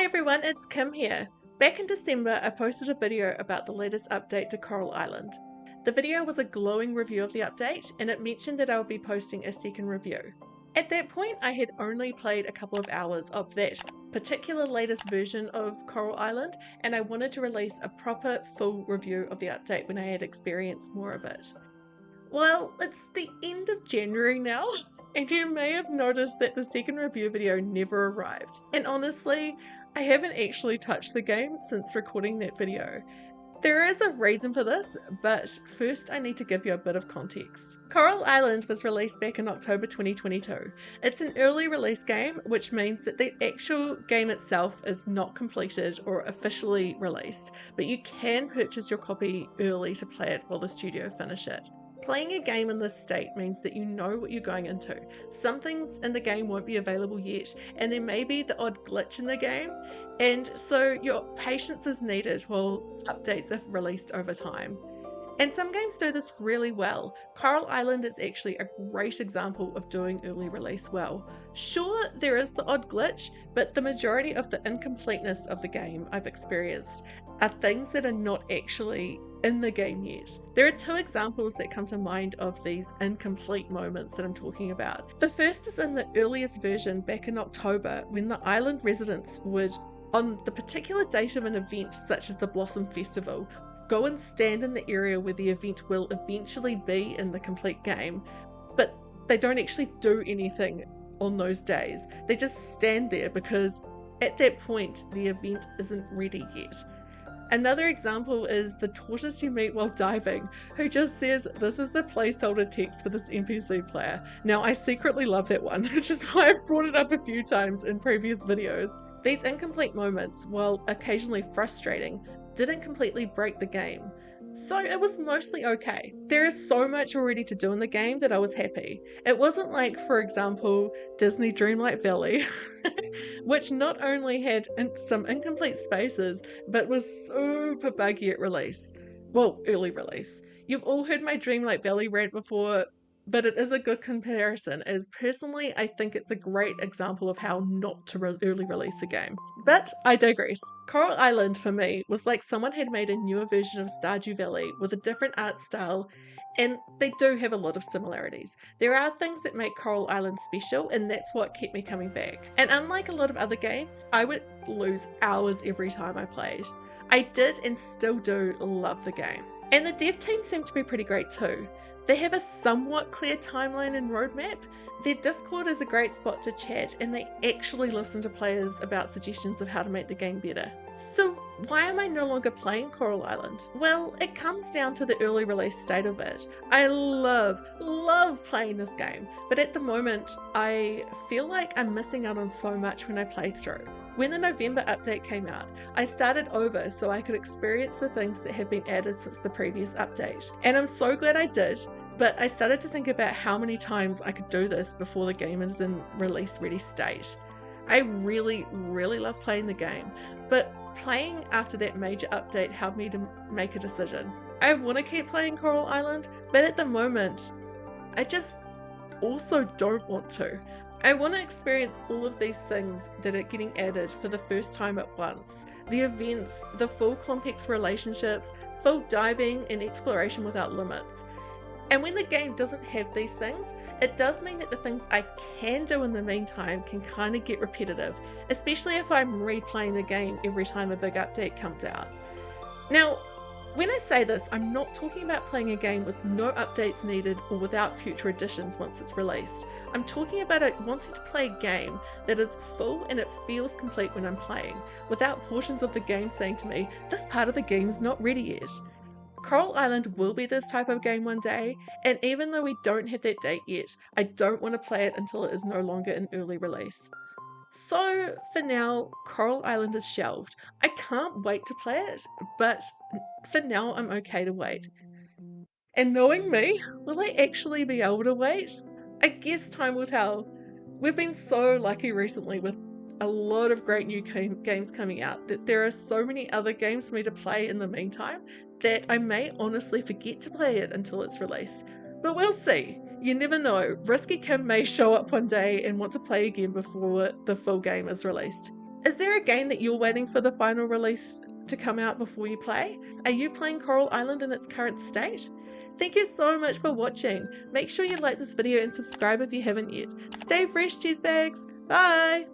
everyone, it's Kim here. Back in December, I posted a video about the latest update to Coral Island. The video was a glowing review of the update, and it mentioned that I would be posting a second review. At that point, I had only played a couple of hours of that particular latest version of Coral Island, and I wanted to release a proper full review of the update when I had experienced more of it. Well, it's the end of January now, and you may have noticed that the second review video never arrived. And honestly, I haven't actually touched the game since recording that video. There is a reason for this, but first I need to give you a bit of context. Coral Island was released back in October 2022. It's an early release game, which means that the actual game itself is not completed or officially released, but you can purchase your copy early to play it while the studio finish it. Playing a game in this state means that you know what you're going into. Some things in the game won't be available yet, and there may be the odd glitch in the game, and so your patience is needed while updates are released over time. And some games do this really well. Coral Island is actually a great example of doing early release well. Sure, there is the odd glitch, but the majority of the incompleteness of the game I've experienced are things that are not actually in the game yet. There are two examples that come to mind of these incomplete moments that I'm talking about. The first is in the earliest version back in October, when the island residents would, on the particular date of an event such as the Blossom Festival, go and stand in the area where the event will eventually be in the complete game, but they don't actually do anything on those days. They just stand there because at that point the event isn't ready yet. Another example is the tortoise you meet while diving, who just says, "This is the placeholder text for this NPC player." Now, I secretly love that one, which is why I've brought it up a few times in previous videos. These incomplete moments, while occasionally frustrating, didn't completely break the game, so it was mostly okay. There is so much already to do in the game that I was happy. It wasn't like, for example, Disney Dreamlight Valley, which not only had some incomplete spaces, but was super buggy at release. Well, early release. You've all heard my Dreamlight Valley rant before, but it is a good comparison, as personally I think it's a great example of how not to early release a game. But I digress. Coral Island for me was like someone had made a newer version of Stardew Valley with a different art style, and they do have a lot of similarities. There are things that make Coral Island special, and that's what kept me coming back. And unlike a lot of other games, I would lose hours every time I played. I did and still do love the game. And the dev team seemed to be pretty great too. They have a somewhat clear timeline and roadmap. Their Discord is a great spot to chat, and they actually listen to players about suggestions of how to make the game better. So why am I no longer playing Coral Island? Well, it comes down to the early release state of it. I love playing this game, but at the moment I feel like I'm missing out on so much when I play through. When the November update came out, I started over so I could experience the things that have been added since the previous update. And I'm so glad I did, but I started to think about how many times I could do this before the game is in release ready state. I really love playing the game, but playing after that major update helped me to make a decision. I want to keep playing Coral Island, but at the moment, I just also don't want to. I want to experience all of these things that are getting added for the first time at once. The events, the full complex relationships, full diving and exploration without limits. And when the game doesn't have these things, it does mean that the things I can do in the meantime can kind of get repetitive, especially if I'm replaying the game every time a big update comes out. Now, when I say this, I'm not talking about playing a game with no updates needed or without future additions once it's released. I'm talking about wanting to play a game that is full and it feels complete when I'm playing, without portions of the game saying to me, "This part of the game is not ready yet." Coral Island will be this type of game one day, and even though we don't have that date yet, I don't want to play it until it is no longer in early release. So for now, Coral Island is shelved. I can't wait to play it, but for now I'm okay to wait. And knowing me, will I actually be able to wait? I guess time will tell. We've been so lucky recently with a lot of great new games coming out that there are so many other games for me to play in the meantime that I may honestly forget to play it until it's released. But we'll see. You never know. Risky Kim may show up one day and want to play again before the full game is released. Is there a game that you're waiting for the final release to come out before you play? Are you playing Coral Island in its current state? Thank you so much for watching. Make sure you like this video and subscribe if you haven't yet. Stay fresh, cheese bags. Bye!